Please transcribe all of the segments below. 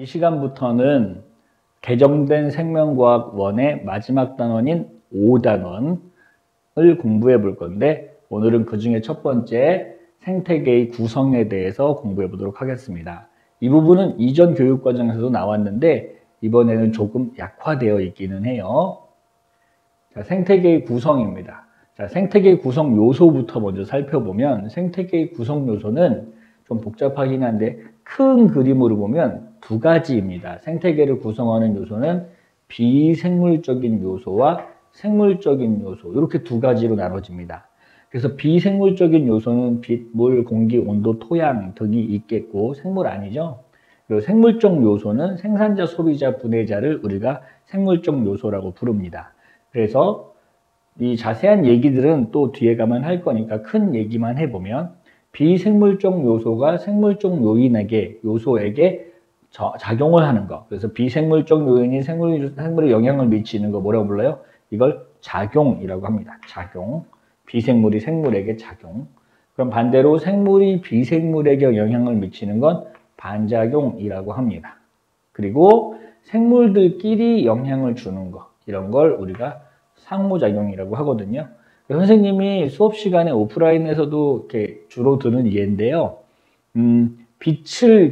이 시간부터는 개정된 생명과학 1의 마지막 단원인 5단원을 공부해 볼 건데, 오늘은 그 중에 첫 번째 생태계의 구성에 대해서 공부해 보도록 하겠습니다. 이 부분은 이전 교육과정에서도 나왔는데 이번에는 조금 약화되어 있기는 해요. 자, 생태계의 구성입니다. 자, 생태계의 구성 요소부터 먼저 살펴보면, 생태계의 구성 요소는 좀 복잡하긴 한데 큰 그림으로 보면 두 가지입니다. 생태계를 구성하는 요소는 비생물적인 요소와 생물적인 요소, 이렇게 두 가지로 나눠집니다. 그래서 비생물적인 요소는 빛, 물, 공기, 온도, 토양 등이 있겠고, 생물 아니죠. 그리고 생물적 요소는 생산자, 소비자, 분해자를 우리가 생물적 요소라고 부릅니다. 그래서 이 자세한 얘기들은 또 뒤에 가면 할 거니까 큰 얘기만 해보면, 비생물적 요소가 생물적 요소에게 작용을 하는 거. 그래서 비생물적 요인이 생물에 영향을 미치는 거 뭐라고 불러요? 이걸 작용이라고 합니다. 작용. 비생물이 생물에게 작용. 그럼 반대로 생물이 비생물에게 영향을 미치는 건 반작용이라고 합니다. 그리고 생물들끼리 영향을 주는 거, 이런 걸 우리가 상호작용이라고 하거든요. 선생님이 수업 시간에 오프라인에서도 이렇게 주로 드는 예인데요.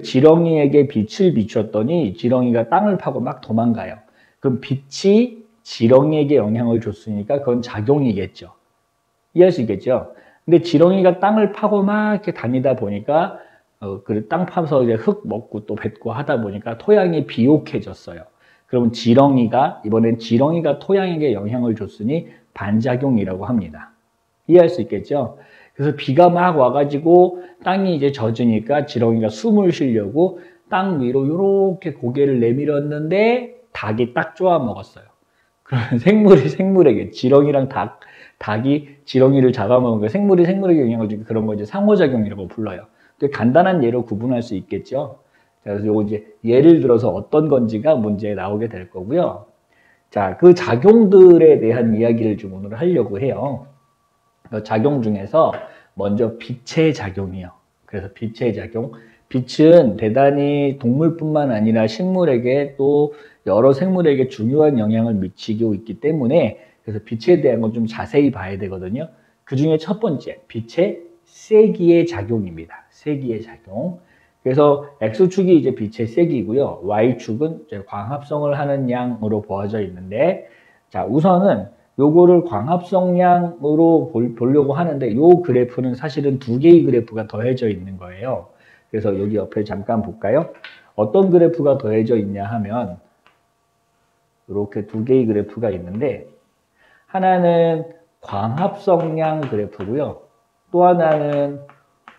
지렁이에게 빛을 비췄더니 지렁이가 땅을 파고 막 도망가요. 그럼 빛이 지렁이에게 영향을 줬으니까 그건 작용이겠죠. 이해할 수 있겠죠? 근데 지렁이가 땅을 파고 막 이렇게 다니다 보니까 땅 파서 이제 흙 먹고 또 뱉고 하다 보니까 토양이 비옥해졌어요. 그럼 이번엔 지렁이가 토양에게 영향을 줬으니 반작용이라고 합니다. 이해할 수 있겠죠? 그래서 비가 막 와가지고 땅이 이제 젖으니까 지렁이가 숨을 쉬려고 땅 위로 이렇게 고개를 내밀었는데 닭이 딱 쪼아 먹었어요. 그러면 생물에게, 지렁이랑 닭이 지렁이를 잡아먹으니까 생물이 생물에게 영향을 주니까 그런 거 이제 상호작용이라고 불러요. 간단한 예로 구분할 수 있겠죠. 그래서 요거 이제 예를 들어서 어떤 건지가 문제에 나오게 될 거고요. 자, 그 작용들에 대한 이야기를 좀 오늘 하려고 해요. 그 작용 중에서 먼저 빛의 작용이요. 그래서 빛의 작용. 빛은 대단히 동물뿐만 아니라 식물에게 또 여러 생물에게 중요한 영향을 미치고 있기 때문에, 그래서 빛에 대한 건 좀 자세히 봐야 되거든요. 그 중에 첫 번째, 빛의 세기의 작용입니다. 세기의 작용. 그래서 X축이 이제 빛의 세기고요. Y축은 이제 광합성을 하는 양으로 보여져 있는데, 자, 우선은 요거를 광합성량으로 보려고 하는데, 요 그래프는 사실은 두 개의 그래프가 더해져 있는 거예요. 그래서 여기 옆에 잠깐 볼까요? 어떤 그래프가 더해져 있냐 하면, 이렇게 두 개의 그래프가 있는데, 하나는 광합성량 그래프고요. 또 하나는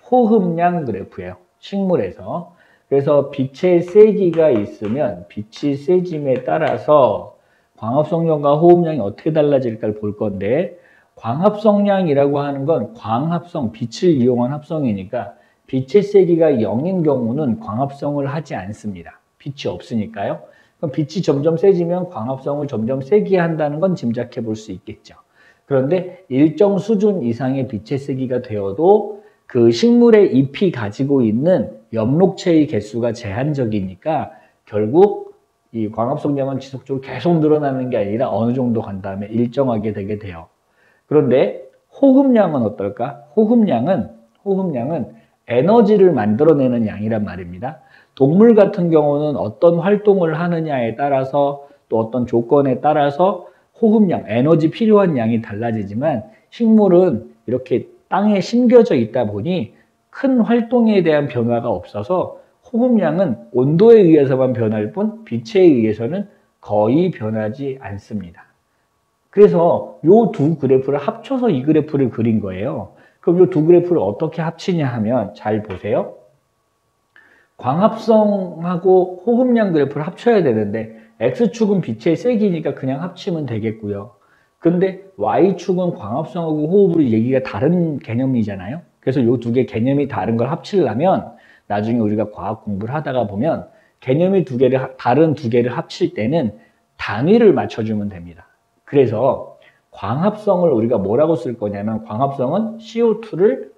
호흡량 그래프예요. 식물에서. 그래서 빛의 세기가 있으면 빛이 세짐에 따라서 광합성량과 호흡량이 어떻게 달라질까를 볼 건데, 광합성량이라고 하는 건 빛을 이용한 합성이니까 빛의 세기가 0인 경우는 광합성을 하지 않습니다. 빛이 없으니까요. 그럼 빛이 점점 세지면 광합성을 점점 세게 한다는 건 짐작해 볼 수 있겠죠. 그런데 일정 수준 이상의 빛의 세기가 되어도 그 식물의 잎이 가지고 있는 엽록체의 개수가 제한적이니까 결국 이 광합성량은 지속적으로 계속 늘어나는 게 아니라 어느 정도 간 다음에 일정하게 되게 돼요. 그런데 호흡량은 어떨까? 호흡량은 에너지를 만들어내는 양이란 말입니다. 동물 같은 경우는 어떤 활동을 하느냐에 따라서 또 어떤 조건에 따라서 호흡량, 에너지 필요한 양이 달라지지만, 식물은 이렇게 땅에 심겨져 있다 보니 큰 활동에 대한 변화가 없어서 호흡량은 온도에 의해서만 변할 뿐 빛에 의해서는 거의 변하지 않습니다. 그래서 이 두 그래프를 합쳐서 이 그래프를 그린 거예요. 그럼 이 두 그래프를 어떻게 합치냐 하면, 잘 보세요. 광합성하고 호흡량 그래프를 합쳐야 되는데, X축은 빛의 세기니까 그냥 합치면 되겠고요. 근데 Y축은 광합성하고 호흡으로 얘기가 다른 개념이잖아요. 그래서 이 두 개 개념이 다른 걸 합치려면 나중에 우리가 과학 공부를 하다가 보면 개념이 다른 두 개를 합칠 때는 단위를 맞춰주면 됩니다. 그래서 광합성을 우리가 뭐라고 쓸 거냐면, 광합성은 CO2를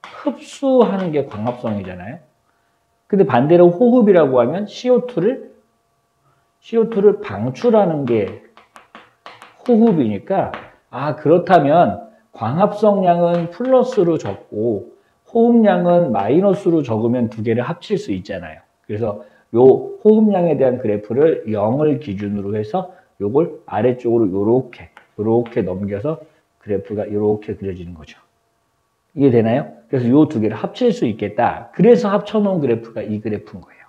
흡수하는 게 광합성이잖아요. 근데 반대로 호흡이라고 하면 CO2를 방출하는 게 호흡이니까, 아, 그렇다면 광합성량은 플러스로 적고 호흡량은 마이너스로 적으면 두 개를 합칠 수 있잖아요. 그래서 요 호흡량에 대한 그래프를 0을 기준으로 해서 요걸 아래쪽으로 요렇게 넘겨서 그래프가 요렇게 그려지는 거죠. 이해되나요? 그래서 요 두 개를 합칠 수 있겠다. 그래서 합쳐놓은 그래프가 이 그래프인 거예요.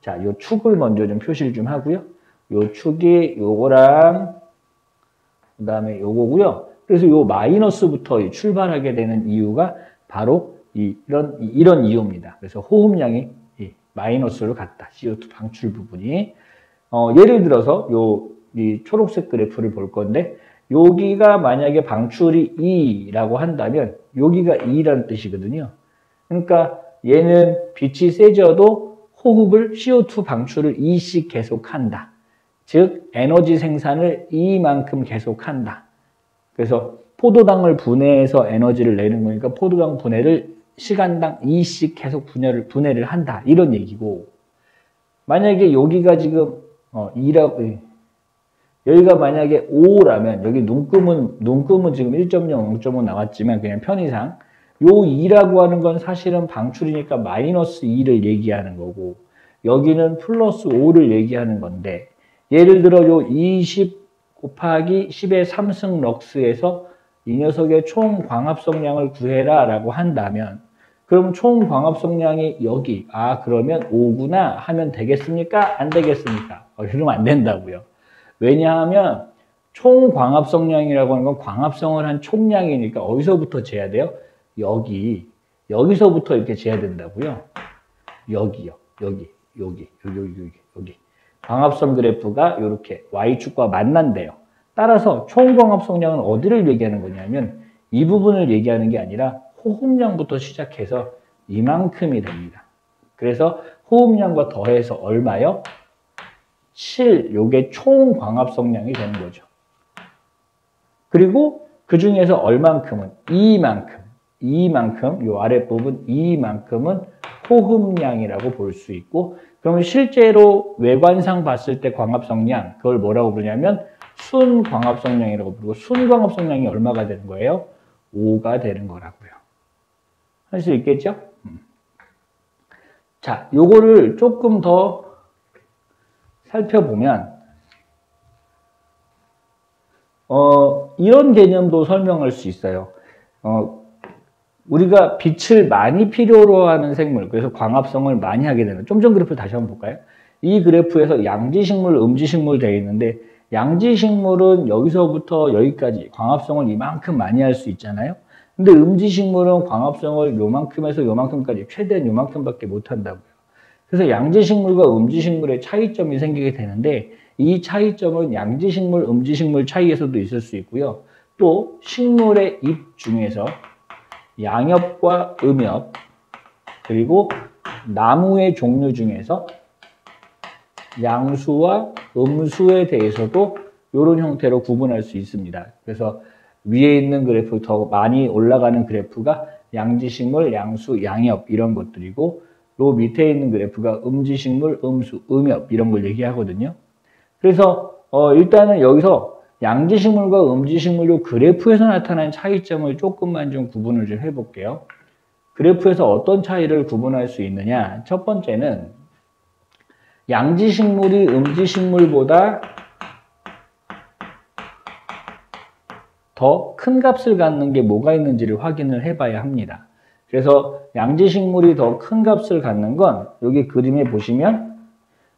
자, 요 축을 먼저 좀 표시를 좀 하고요. 요 축이 요거랑 그 다음에 요거고요. 그래서 요 마이너스부터 출발하게 되는 이유가 바로 이런 이유입니다. 그래서 호흡량이 마이너스로 갔다. CO2 방출 부분이. 예를 들어서 이 초록색 그래프를 볼 건데, 여기가 만약에 방출이 2라고 한다면 여기가 2라는 뜻이거든요. 그러니까 얘는 빛이 세져도 호흡을 CO2 방출을 2씩 계속한다. 즉 에너지 생산을 2만큼 계속한다. 그래서 포도당을 분해해서 에너지를 내는 거니까 포도당 분해를 시간당 2씩 계속 분해를 한다. 이런 얘기고, 만약에 여기가 지금 2라고, 여기가 만약에 5라면 여기 눈금은 지금 1.0, 0.5 나왔지만 그냥 편의상 요 2라고 하는 건 사실은 방출이니까 마이너스 2를 얘기하는 거고, 여기는 플러스 5를 얘기하는 건데, 예를 들어 요 20 곱하기 10의 3승 럭스에서 이 녀석의 총 광합성량을 구해라 라고 한다면, 그럼 총 광합성량이 여기, 아 그러면 5구나 하면 되겠습니까? 안 되겠습니까? 그러면 안 된다고요. 왜냐하면 총 광합성량이라고 하는 건 광합성을 한 총량이니까 어디서부터 재야 돼요? 여기서부터 이렇게 재야 된다고요. 여기. 광합성 그래프가 이렇게 Y축과 만난대요. 따라서 총 광합성량은 어디를 얘기하는 거냐면 이 부분을 얘기하는 게 아니라 호흡량부터 시작해서 이만큼이 됩니다. 그래서 호흡량과 더해서 얼마요? 7, 요게 총 광합성량이 되는 거죠. 그리고 그 중에서 얼만큼은 이만큼 요 아랫부분 이만큼은 호흡량이라고 볼 수 있고, 그러면 실제로 외관상 봤을 때 광합성량, 그걸 뭐라고 부르냐면 순광합성량이라고 부르고, 순광합성량이 얼마가 되는 거예요? 5가 되는 거라고요. 할 수 있겠죠? 자, 요거를 조금 더 살펴보면 이런 개념도 설명할 수 있어요. 우리가 빛을 많이 필요로 하는 생물, 그래서 광합성을 많이 하게 되는, 좀 전 그래프 다시 한번 볼까요? 이 그래프에서 양지식물, 음지식물 되어 있는데, 양지식물은 여기서부터 여기까지 광합성을 이만큼 많이 할 수 있잖아요. 근데 음지식물은 광합성을 요만큼에서 요만큼까지 최대한 요만큼밖에 못 한다고요. 그래서 양지식물과 음지식물의 차이점이 생기게 되는데, 이 차이점은 양지식물, 음지식물 차이에서도 있을 수 있고요. 또 식물의 잎 중에서 양엽과 음엽, 그리고 나무의 종류 중에서 양수와 음수에 대해서도 이런 형태로 구분할 수 있습니다. 그래서 위에 있는 그래프, 더 많이 올라가는 그래프가 양지식물, 양수, 양엽 이런 것들이고, 요 밑에 있는 그래프가 음지식물, 음수, 음엽 이런 걸 얘기하거든요. 그래서 일단은 여기서 양지식물과 음지식물 요 그래프에서 나타난 차이점을 조금만 좀 구분을 좀 해볼게요. 그래프에서 어떤 차이를 구분할 수 있느냐? 첫 번째는 양지식물이 음지식물보다 더 큰 값을 갖는 게 뭐가 있는지를 확인을 해봐야 합니다. 그래서 양지식물이 더 큰 값을 갖는 건 여기 그림에 보시면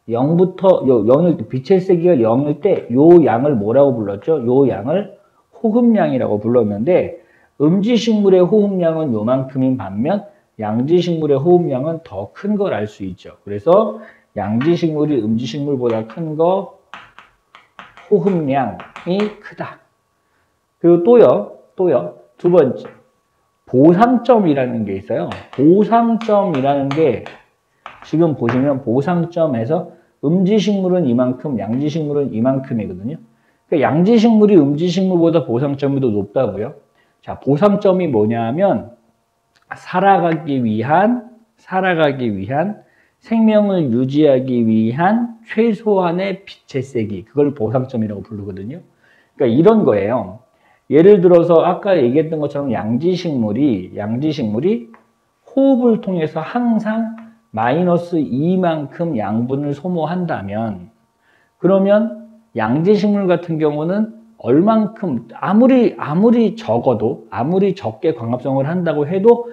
0일 때, 빛의 세기가 0일 때 요 양을 뭐라고 불렀죠? 요 양을 호흡량이라고 불렀는데, 음지식물의 호흡량은 요만큼인 반면 양지식물의 호흡량은 더 큰 걸 알 수 있죠. 그래서 양지식물이 음지식물보다 큰 거 호흡량이 크다. 그리고 또요. 두 번째, 보상점이라는 게 있어요. 보상점이라는 게 지금 보시면 보상점에서 음지식물은 이만큼, 양지식물은 이만큼이거든요. 그러니까 양지식물이 음지식물보다 보상점이 더 높다고요. 자, 보상점이 뭐냐면 살아가기 위한 생명을 유지하기 위한 최소한의 빛의 세기, 그걸 보상점이라고 부르거든요. 그러니까 이런 거예요. 예를 들어서 아까 얘기했던 것처럼 양지식물이 호흡을 통해서 항상 마이너스 2만큼 양분을 소모한다면, 그러면 양지식물 같은 경우는 얼만큼 아무리 적게 광합성을 한다고 해도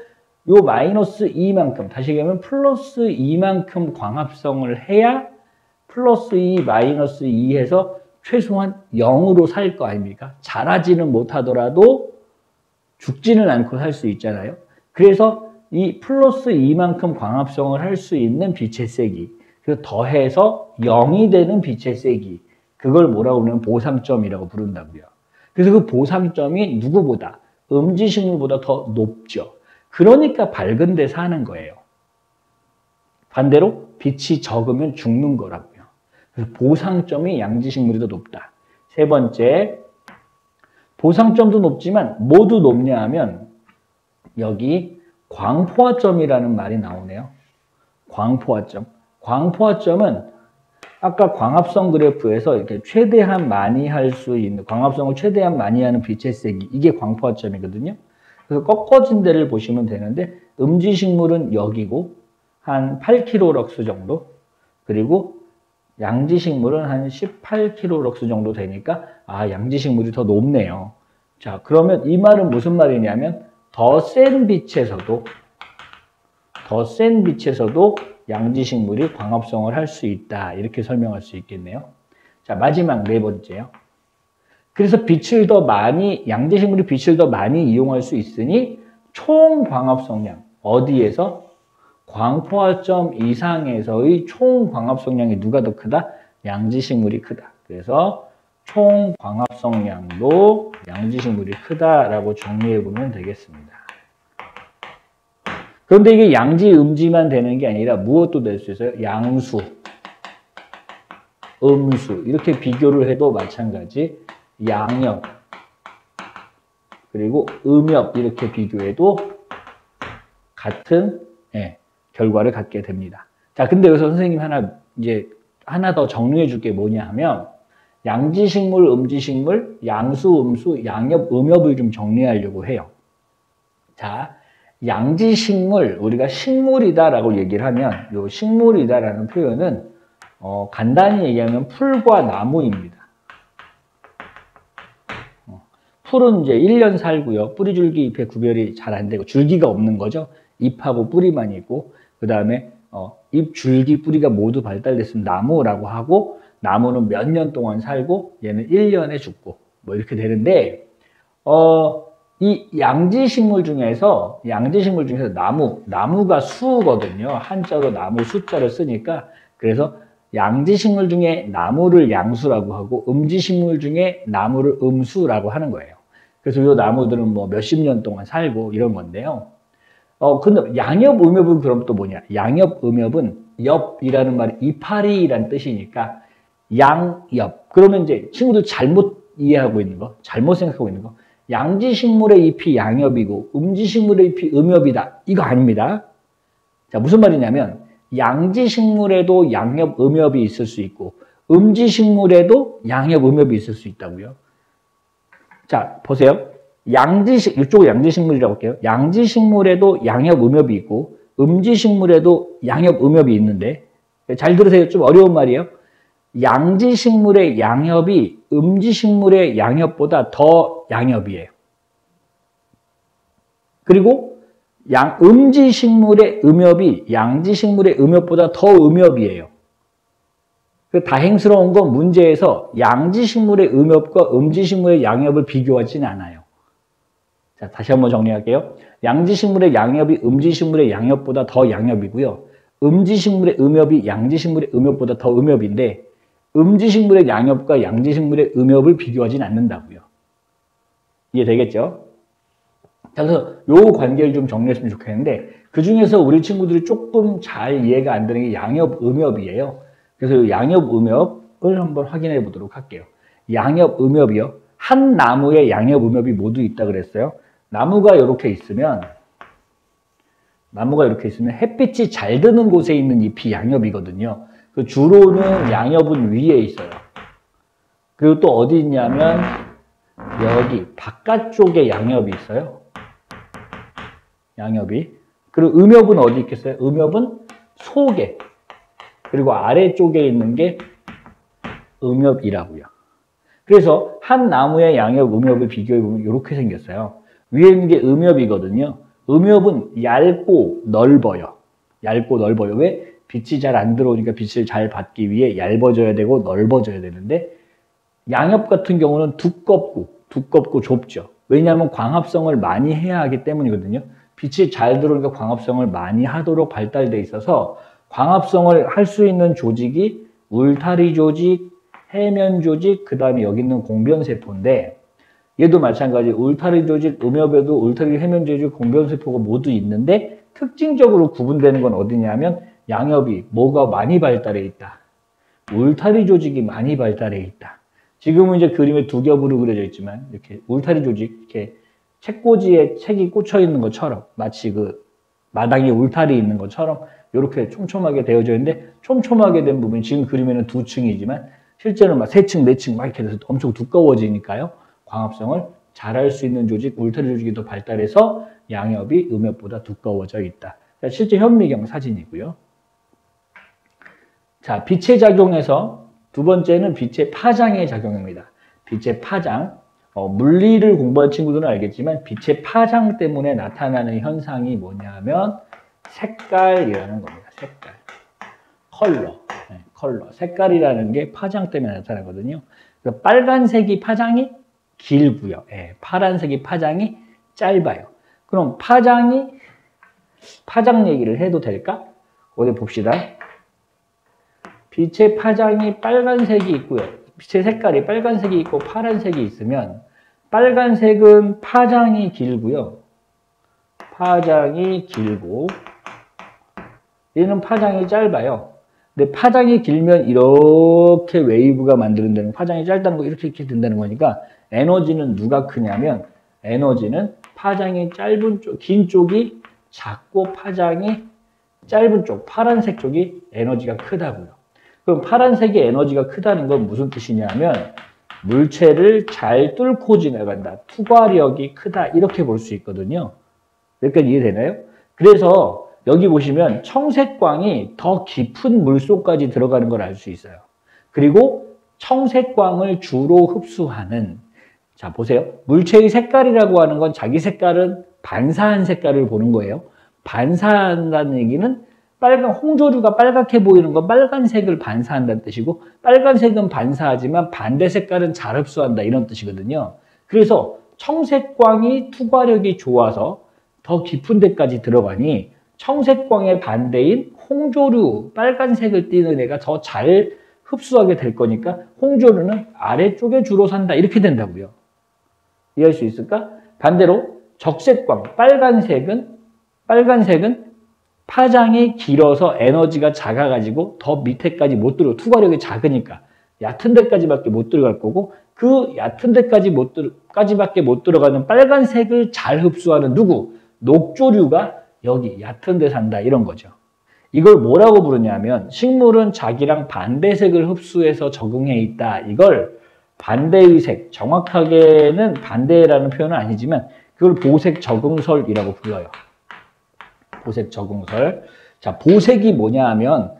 요 마이너스 2만큼, 다시 얘기하면 플러스 2만큼 광합성을 해야 플러스 2 마이너스 2 해서 최소한 0으로 살 거 아닙니까? 자라지는 못하더라도 죽지는 않고 살 수 있잖아요. 그래서 이 플러스 2만큼 광합성을 할 수 있는 빛의 세기, 그래서 더해서 0이 되는 빛의 세기, 그걸 뭐라고 부르면 보상점이라고 부른다고요. 그래서 그 보상점이 누구보다, 음지식물보다 더 높죠. 그러니까 밝은 데 사는 거예요. 반대로 빛이 적으면 죽는 거라고요. 그래서 보상점이 양지식물이 더 높다. 세 번째, 보상점도 높지만 모두 높냐 하면 여기 광포화점이라는 말이 나오네요. 광포화점. 광포화점은 아까 광합성 그래프에서 이렇게 최대한 많이 할 수 있는, 광합성을 최대한 많이 하는 빛의 세기, 이게 광포화점이거든요. 그래서 꺾어진 데를 보시면 되는데, 음지식물은 여기고 한 8kLux 정도, 그리고 양지식물은 한 18kLux 정도 되니까 양지식물이 더 높네요. 자, 그러면 이 말은 무슨 말이냐면 더 센 빛에서도 양지식물이 광합성을 할 수 있다, 이렇게 설명할 수 있겠네요. 자, 마지막 네 번째요. 그래서 양지식물이 빛을 더 많이 이용할 수 있으니 총 광합성량, 어디에서? 광포화점 이상에서의 총 광합성량이 누가 더 크다? 양지식물이 크다. 그래서 총 광합성량도 양지식물이 크다라고 정리해 보면 되겠습니다. 그런데 이게 양지, 음지만 되는 게 아니라 무엇도 될 수 있어요? 양수, 음수, 이렇게 비교를 해도 마찬가지. 양엽, 그리고 음엽, 이렇게 비교해도 같은 결과를 갖게 됩니다. 자, 근데 여기서 선생님이 하나 더 정리해 줄 게 뭐냐 하면, 양지식물, 음지식물, 양수, 음수, 양엽, 음엽을 좀 정리하려고 해요. 자, 양지식물, 우리가 식물이다라고 얘기를 하면, 요 식물이다라는 표현은 간단히 얘기하면 풀과 나무입니다. 풀은 이제 1년 살고요. 뿌리, 줄기, 잎의 구별이 잘 안 되고 줄기가 없는 거죠. 잎하고 뿌리만 있고, 그 다음에 잎, 줄기, 뿌리가 모두 발달됐으면 나무라고 하고, 나무는 몇 년 동안 살고 얘는 1년에 죽고 뭐 이렇게 되는데, 이 양지식물 중에서 나무가 수거든요. 한자로 나무 수자를 쓰니까. 그래서 양지식물 중에 나무를 양수라고 하고 음지식물 중에 나무를 음수라고 하는 거예요. 그래서 이 나무들은 뭐 몇십 년 동안 살고 이런 건데요. 근데 양엽, 음엽은 그럼 또 뭐냐? 양엽, 음엽은 엽이라는 말이 이파리라는 뜻이니까 양엽. 그러면 이제 친구들 잘못 이해하고 있는 거, 잘못 생각하고 있는 거. 양지식물의 잎이 양엽이고 음지식물의 잎이 음엽이다. 이거 아닙니다. 자, 무슨 말이냐면 양지식물에도 양엽, 음엽이 있을 수 있고 음지식물에도 양엽, 음엽이 있을 수 있다고요. 자, 보세요. 이쪽은 양지식물이라고 할게요. 양지식물에도 양엽, 음엽이 있고 음지식물에도 양엽, 음엽이 있는데, 잘 들으세요. 좀 어려운 말이에요. 양지식물의 양엽이 음지식물의 양엽보다 더 양엽이에요. 그리고 음지식물의 음엽이 양지식물의 음엽보다 더 음엽이에요. 그 다행스러운 건 문제에서 양지식물의 음엽과 음지식물의 양엽을 비교하지는 않아요. 자, 다시 한번 정리할게요. 양지식물의 양엽이 음지식물의 양엽보다 더 양엽이고요. 음지식물의 음엽이 양지식물의 음엽보다 더 음엽인데, 음지식물의 양엽과 양지식물의 음엽을 비교하지는 않는다고요. 이해되겠죠? 자, 그래서 요 관계를 좀 정리했으면 좋겠는데, 그 중에서 우리 친구들이 조금 잘 이해가 안 되는 게 양엽, 음엽이에요. 그래서 양엽, 음엽을 한번 확인해 보도록 할게요. 양엽, 음엽이요. 한 나무에 양엽, 음엽이 모두 있다 그랬어요. 나무가 이렇게 있으면 나무가 이렇게 있으면 햇빛이 잘 드는 곳에 있는 잎이 양엽이거든요. 그 주로는 양엽은 위에 있어요. 그리고 또 어디 있냐면 여기 바깥쪽에 양엽이 있어요. 양엽이. 그리고 음엽은 어디 있겠어요? 음엽은 속에. 그리고 아래쪽에 있는 게 음엽이라고요. 그래서 한 나무의 양엽, 음엽을 비교해보면 이렇게 생겼어요. 위에 있는 게 음엽이거든요. 음엽은 얇고 넓어요. 얇고 넓어요. 왜? 빛이 잘 안 들어오니까 빛을 잘 받기 위해 얇아져야 되고 넓어져야 되는데 양엽 같은 경우는 두껍고 좁죠. 왜냐하면 광합성을 많이 해야 하기 때문이거든요. 빛이 잘 들어오니까 광합성을 많이 하도록 발달되어 있어서 광합성을 할 수 있는 조직이 울타리 조직, 해면 조직, 그 다음에 여기 있는 공변세포인데 얘도 마찬가지 울타리 조직, 음엽에도 울타리 해면 조직, 공변세포가 모두 있는데 특징적으로 구분되는 건 어디냐면 양엽이 뭐가 많이 발달해 있다. 울타리 조직이 많이 발달해 있다. 지금은 이제 그림에 두 겹으로 그려져 있지만 이렇게 울타리 조직, 이렇게 책꽂이에 책이 꽂혀 있는 것처럼 마치 그 마당에 울타리 있는 것처럼 이렇게 촘촘하게 되어져 있는데 촘촘하게 된 부분이 지금 그림에는 두 층이지만 실제로는 막 세 층, 네 층 막 이렇게 돼서 엄청 두꺼워지니까요. 광합성을 잘할 수 있는 조직, 울타리 조직이 더 발달해서 양엽이 음엽보다 두꺼워져 있다. 실제 현미경 사진이고요. 자, 빛의 작용에서 두 번째는 빛의 파장의 작용입니다. 빛의 파장. 물리를 공부한 친구들은 알겠지만 빛의 파장 때문에 나타나는 현상이 뭐냐면 색깔이라는 겁니다. 색깔. 컬러. 네, 컬러. 색깔이라는 게 파장 때문에 나타나거든요. 그러니까 빨간색이 파장이 길고요. 네, 파란색이 파장이 짧아요. 그럼 파장 얘기를 해도 될까? 어디 봅시다. 빛의 파장이 빨간색이 있고요. 빛의 색깔이 빨간색이 있고 파란색이 있으면 빨간색은 파장이 길고요. 파장이 길고 얘는 파장이 짧아요. 근데 파장이 길면 이렇게 웨이브가 만드는다는 파장이 짧다는 거 이렇게 된다는 거니까 에너지는 누가 크냐면 에너지는 파장이 짧은 쪽, 긴 쪽이 작고 파장이 짧은 쪽, 파란색 쪽이 에너지가 크다고요. 그럼 파란색이 에너지가 크다는 건 무슨 뜻이냐면 물체를 잘 뚫고 지나간다. 투과력이 크다. 이렇게 볼 수 있거든요. 여기까지 이해되나요? 그래서 여기 보시면 청색광이 더 깊은 물속까지 들어가는 걸 알 수 있어요. 그리고 청색광을 주로 흡수하는 자 보세요. 물체의 색깔이라고 하는 건 자기 색깔은 반사한 색깔을 보는 거예요. 반사한다는 얘기는 빨간 홍조류가 빨갛게 보이는 건 빨간색을 반사한다는 뜻이고 빨간색은 반사하지만 반대 색깔은 잘 흡수한다 이런 뜻이거든요. 그래서 청색광이 투과력이 좋아서 더 깊은 데까지 들어가니 청색광의 반대인 홍조류 빨간색을 띠는 애가 더 잘 흡수하게 될 거니까 홍조류는 아래쪽에 주로 산다 이렇게 된다고요. 이해할 수 있을까? 반대로 적색광 빨간색은 파장이 길어서 에너지가 작아가지고 더 밑에까지 못 들어 투과력이 작으니까 얕은 데까지밖에 못 들어갈 거고 그 얕은 데까지밖에 못 들어가는 빨간색을 잘 흡수하는 누구? 녹조류가 여기 얕은 데 산다 이런 거죠. 이걸 뭐라고 부르냐면 식물은 자기랑 반대색을 흡수해서 적응해 있다. 이걸 반대의 색, 정확하게는 반대라는 표현은 아니지만 그걸 보색 적응설이라고 불러요. 보색 적응설. 자, 보색이 뭐냐 하면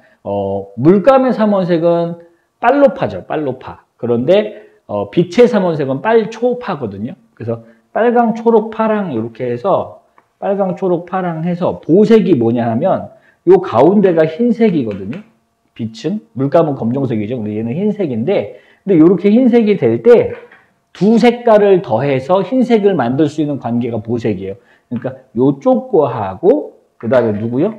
물감의 삼원색은 빨로파죠. 빨로파. 그런데 빛의 삼원색은 빨초파거든요. 그래서 빨강, 초록, 파랑 이렇게 해서 빨강, 초록, 파랑 해서 보색이 뭐냐 하면 요 가운데가 흰색이거든요. 빛은 물감은 검정색이죠. 근데 얘는 흰색인데 근데 이렇게 흰색이 될 때 두 색깔을 더해서 흰색을 만들 수 있는 관계가 보색이에요. 그러니까 요쪽 거하고 그 다음에 누구요?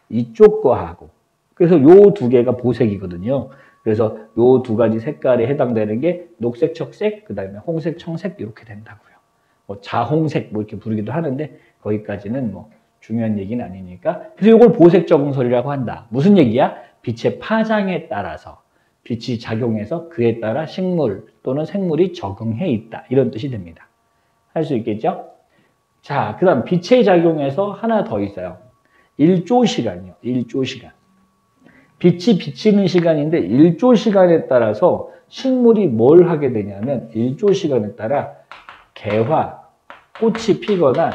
이쪽 거하고. 그래서 요 두 개가 보색이거든요. 그래서 요 두 가지 색깔에 해당되는 게 녹색, 적색, 그 다음에 홍색, 청색 이렇게 된다고요. 뭐 자홍색 뭐 이렇게 부르기도 하는데 거기까지는 뭐 중요한 얘기는 아니니까. 그래서 이걸 보색 적응설이라고 한다. 무슨 얘기야? 빛의 파장에 따라서 빛이 작용해서 그에 따라 식물 또는 생물이 적응해 있다. 이런 뜻이 됩니다. 할 수 있겠죠? 자, 그 다음 빛의 작용에서 하나 더 있어요. 1조 시간이요. 1조 시간. 빛이 비치는 시간인데 1조 시간에 따라서 식물이 뭘 하게 되냐면 1조 시간에 따라 개화, 꽃이 피거나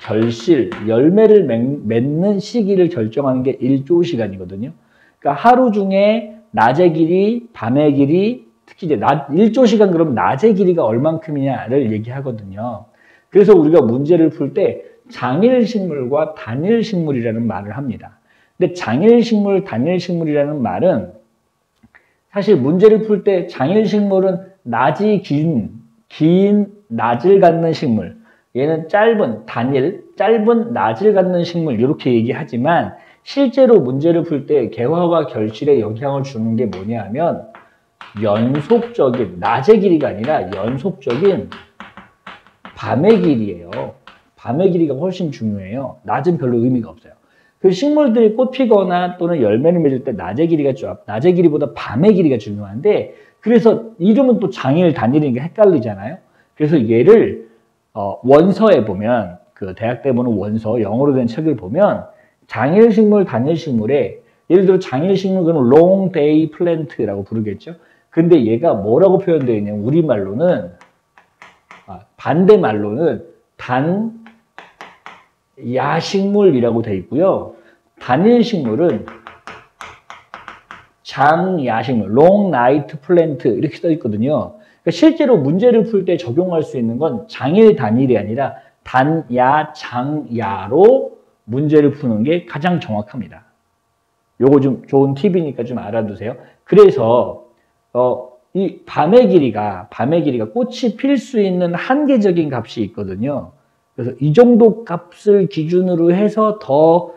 결실, 열매를 맺는 시기를 결정하는 게 1조 시간이거든요. 그러니까 하루 중에 낮의 길이, 밤의 길이, 특히 이제 1조 시간 그러면 낮의 길이가 얼만큼이냐를 얘기하거든요. 그래서 우리가 문제를 풀 때 장일식물과 단일식물이라는 말을 합니다. 근데 장일식물, 단일식물이라는 말은 사실 문제를 풀 때 장일식물은 낮이 긴 낮을 갖는 식물, 얘는 짧은 낮을 갖는 식물 이렇게 얘기하지만 실제로 문제를 풀 때 개화와 결실에 영향을 주는 게 뭐냐 하면 연속적인, 낮의 길이가 아니라 연속적인 밤의 길이에요. 밤의 길이가 훨씬 중요해요. 낮은 별로 의미가 없어요. 그 식물들이 꽃 피거나 또는 열매를 맺을 때 낮의 길이보다 밤의 길이가 중요한데 그래서 이름은 또 장일, 단일이니까 헷갈리잖아요. 그래서 얘를 원서에 보면 그 대학 때 보는 원서, 영어로 된 책을 보면 장일식물, 단일식물에 예를 들어 장일식물 그러면 long day plant라고 부르겠죠. 근데 얘가 뭐라고 표현되어 있냐면 우리말로는 반대말로는 야식물이라고 돼 있고요. 단일식물은 장야식물, long night plant 이렇게 써 있거든요. 그러니까 실제로 문제를 풀 때 적용할 수 있는 건 장일, 단일이 아니라 단야, 장야로 문제를 푸는 게 가장 정확합니다. 요거 좀 좋은 팁이니까 좀 알아두세요. 그래서 이 밤의 길이가 꽃이 필 수 있는 한계적인 값이 있거든요. 그래서 이 정도 값을 기준으로 해서 더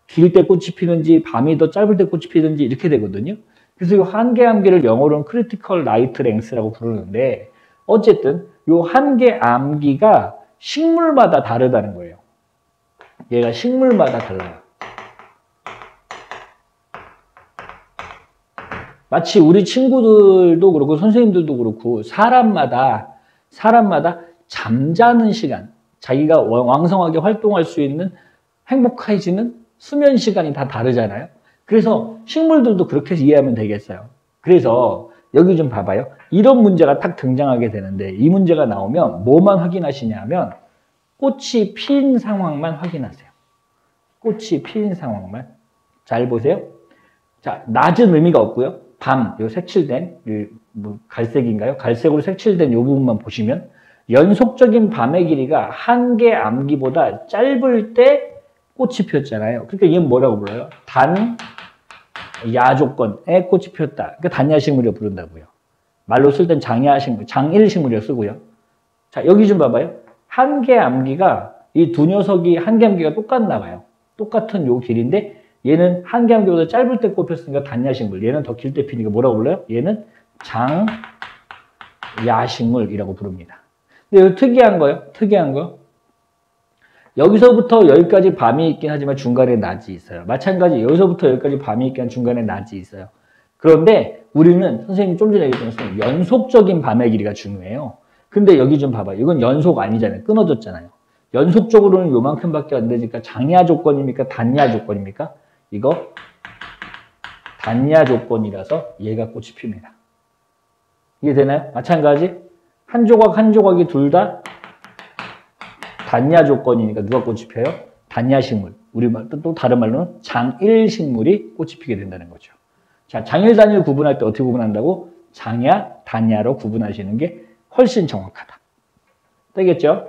길 때 꽃이 피는지 밤이 더 짧을 때 꽃이 피는지 이렇게 되거든요. 그래서 이 한계암기를 영어로는 critical light length라고 부르는데 어쨌든 이 한계암기가 식물마다 다르다는 거예요. 얘가 식물마다 달라요. 마치 우리 친구들도 그렇고 선생님들도 그렇고 사람마다 잠자는 시간, 자기가 왕성하게 활동할 수 있는 행복해지는 수면 시간이 다 다르잖아요. 그래서 식물들도 그렇게 이해하면 되겠어요. 그래서 여기 좀 봐봐요. 이런 문제가 딱 등장하게 되는데 이 문제가 나오면 뭐만 확인하시냐 하면 꽃이 핀 상황만 확인하세요. 꽃이 핀 상황만. 잘 보세요. 자, 낮은 의미가 없고요. 밤, 요 색칠된, 갈색인가요? 갈색으로 색칠된 요 부분만 보시면 연속적인 밤의 길이가 한계암기보다 짧을 때 꽃이 피었잖아요. 그러니까 얘는 뭐라고 불러요? 단야 조건에 꽃이 피었다. 그러니까 단야식물이라고 부른다고요. 말로 쓸 땐 장야식물, 장일식물이라고 쓰고요. 자, 여기 좀 봐봐요. 한계암기가 이 두 녀석이 한계암기가 똑같나 봐요. 똑같은 요 길인데 얘는 한계암기보다 짧을 때 꽃 폈으니까 단야식물. 얘는 더 길 때 피니까 뭐라고 불러요? 얘는 장야식물이라고 부릅니다. 근데 이거 특이한 거. 여기서부터 여기까지 밤이 있긴 하지만 중간에 낮이 있어요. 마찬가지 여기서부터 여기까지 밤이 있긴 하지만 중간에 낮이 있어요. 그런데 우리는 선생님이 좀 전에 얘기했던 것처럼 연속적인 밤의 길이가 중요해요. 근데 여기 좀 봐봐요. 이건 연속 아니잖아요. 끊어졌잖아요. 연속적으로는 요만큼밖에 안 되니까 장야 조건입니까? 단야 조건입니까? 이거 단야 조건이라서 얘가 꽃이 핍니다. 이해되나요? 마찬가지 한 조각 한 조각이 둘 다 단야 조건이니까 누가 꽃이 펴요? 단야식물. 또 다른 말로는 장일식물이 꽃이 피게 된다는 거죠. 자, 장일, 단일 구분할 때 어떻게 구분한다고? 장야, 단야로 구분하시는 게 훨씬 정확하다. 되겠죠?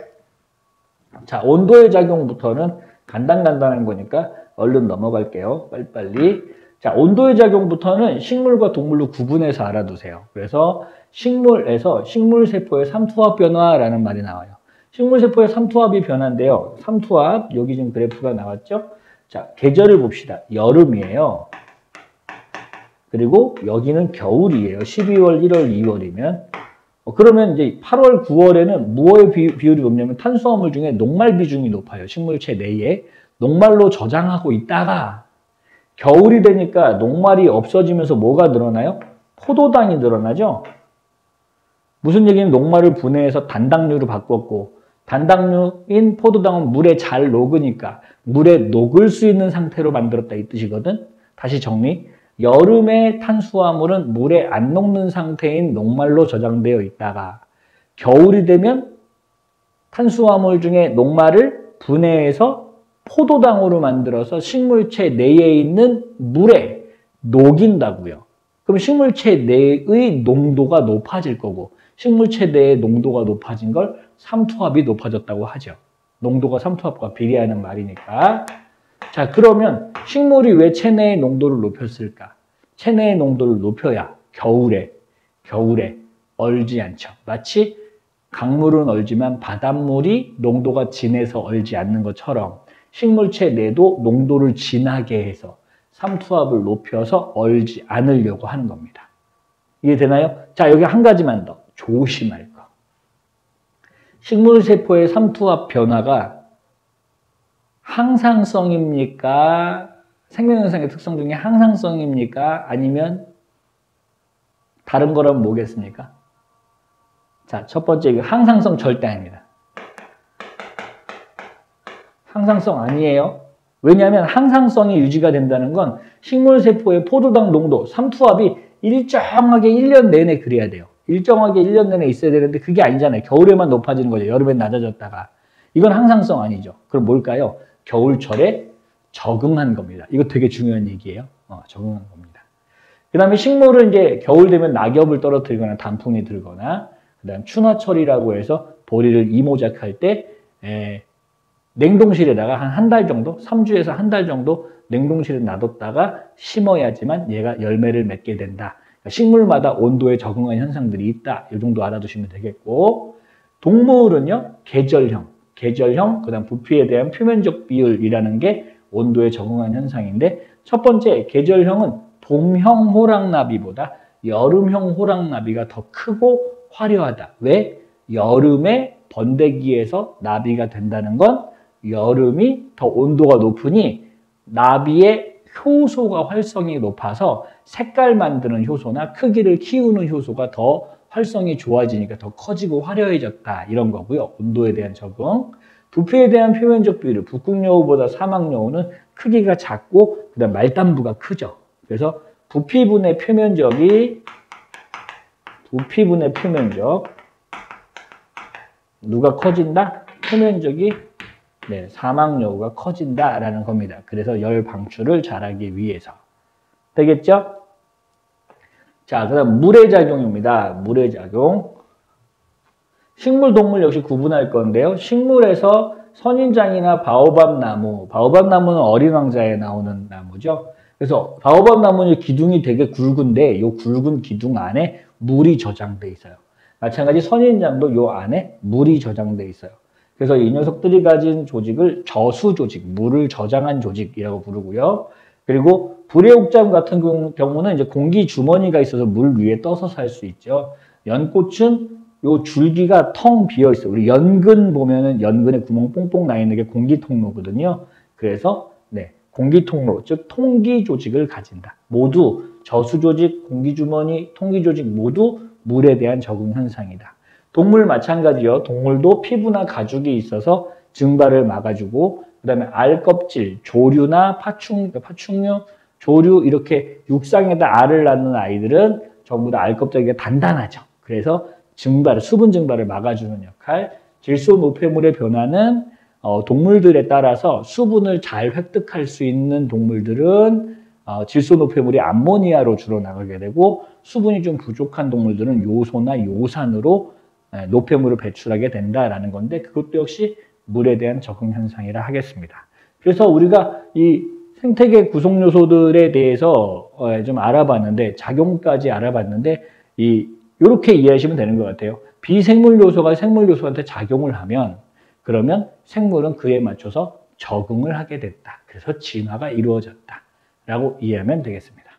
자, 온도의 작용부터는 간단한 거니까 얼른 넘어갈게요. 빨리빨리. 자, 온도의 작용부터는 식물과 동물로 구분해서 알아두세요. 그래서 식물에서 식물세포의 삼투압 변화라는 말이 나와요. 식물세포의 삼투압이 변화인데요. 삼투압, 여기 지금 그래프가 나왔죠? 자, 계절을 봅시다. 여름이에요. 그리고 여기는 겨울이에요. 12월, 1월, 2월이면. 그러면 이제 8월, 9월에는 무엇의 비율이 높냐면 탄수화물 중에 녹말 비중이 높아요. 식물체 내에. 녹말로 저장하고 있다가 겨울이 되니까 녹말이 없어지면서 뭐가 늘어나요? 포도당이 늘어나죠? 무슨 얘기는 녹말을 분해해서 단당류로 바꿨고 단당류인 포도당은 물에 잘 녹으니까 물에 녹을 수 있는 상태로 만들었다 이 뜻이거든. 다시 정리. 여름에 탄수화물은 물에 안 녹는 상태인 녹말로 저장되어 있다가 겨울이 되면 탄수화물 중에 녹말을 분해해서 포도당으로 만들어서 식물체 내에 있는 물에 녹인다고요. 그럼 식물체 내의 농도가 높아질 거고 식물체 내의 농도가 높아진 걸 삼투압이 높아졌다고 하죠. 농도가 삼투압과 비례하는 말이니까. 자, 그러면 식물이 왜 체내의 농도를 높였을까? 체내의 농도를 높여야 겨울에 얼지 않죠. 마치 강물은 얼지만 바닷물이 농도가 진해서 얼지 않는 것처럼 식물체 내도 농도를 진하게 해서 삼투압을 높여서 얼지 않으려고 하는 겁니다. 이해되나요? 자, 여기 한 가지만 더 조심할 거. 식물세포의 삼투압 변화가 항상성입니까? 생명현상의 특성 중에 항상성입니까? 아니면 다른 거라면 뭐겠습니까? 자, 첫 번째, 항상성 절대 아닙니다. 항상성 아니에요. 왜냐하면 항상성이 유지가 된다는 건 식물세포의 포도당 농도, 삼투압이 일정하게 1년 내내 그래야 돼요. 일정하게 1년 내내 있어야 되는데 그게 아니잖아요. 겨울에만 높아지는 거죠. 여름엔 낮아졌다가. 이건 항상성 아니죠. 그럼 뭘까요? 겨울철에 적응한 겁니다. 이거 되게 중요한 얘기예요. 적응한 겁니다. 그 다음에 식물은 이제 겨울 되면 낙엽을 떨어뜨리거나 단풍이 들거나 그 다음 춘화철이라고 해서 보리를 이모작할 때 냉동실에다가 한 달 정도, 3주에서 한 달 정도 냉동실에 놔뒀다가 심어야지만 얘가 열매를 맺게 된다. 그러니까 식물마다 온도에 적응한 현상들이 있다. 이 정도 알아두시면 되겠고, 동물은요, 계절형, 그 다음 부피에 대한 표면적 비율이라는 게 온도에 적응한 현상인데, 첫 번째 계절형은 봄형 호랑나비보다 여름형 호랑나비가 더 크고 화려하다. 왜? 여름에 번데기에서 나비가 된다는 건 여름이 더 온도가 높으니 나비의 효소가 활성이 높아서 색깔 만드는 효소나 크기를 키우는 효소가 더 활성이 좋아지니까 더 커지고 화려해졌다. 이런 거고요. 온도에 대한 적응. 부피에 대한 표면적 비율, 북극여우보다 사막여우는 크기가 작고 그다음 말단부가 크죠. 그래서 부피분의 표면적 누가 커진다? 표면적이 사막여우가 커진다라는 겁니다. 그래서 열 방출을 잘하기 위해서. 되겠죠? 자, 그 다음 물의 작용입니다. 물의 작용. 식물, 동물 역시 구분할 건데요. 식물에서 선인장이나 바오밥나무는 어린 왕자에 나오는 나무죠. 그래서 바오밥나무는 기둥이 되게 굵은데 이 굵은 기둥 안에 물이 저장돼 있어요. 마찬가지 선인장도 이 안에 물이 저장돼 있어요. 그래서 이 녀석들이 가진 조직을 저수조직, 물을 저장한 조직이라고 부르고요. 그리고 불의옥잠 같은 경우는 이제 공기 주머니가 있어서 물 위에 떠서 살 수 있죠. 연꽃은 요 줄기가 텅 비어 있어요. 우리 연근 보면은 연근에 구멍 뽕뽕 나 있는 게 공기 통로거든요. 그래서 공기 통로, 즉 통기 조직을 가진다. 모두 저수조직, 공기 주머니, 통기 조직 모두 물에 대한 적응 현상이다. 동물 마찬가지요. 동물도 피부나 가죽이 있어서 증발을 막아주고 그 다음에 알껍질, 조류나 파충류, 조류 이렇게 육상에다 알을 낳는 아이들은 전부 다 알껍데기가 단단하죠. 그래서 수분 증발을 막아주는 역할. 질소 노폐물의 변화는 동물들에 따라서 수분을 잘 획득할 수 있는 동물들은 질소 노폐물이 암모니아로 주로 나가게 되고 수분이 좀 부족한 동물들은 요소나 요산으로 노폐물을 배출하게 된다라는 건데 그것도 역시 물에 대한 적응 현상이라 하겠습니다. 그래서 우리가 이 생태계 구성 요소들에 대해서 좀 알아봤는데 작용까지 알아봤는데 이렇게 이해하시면 되는 것 같아요. 비생물 요소가 생물 요소한테 작용을 하면 그러면 생물은 그에 맞춰서 적응을 하게 됐다. 그래서 진화가 이루어졌다라고 이해하면 되겠습니다.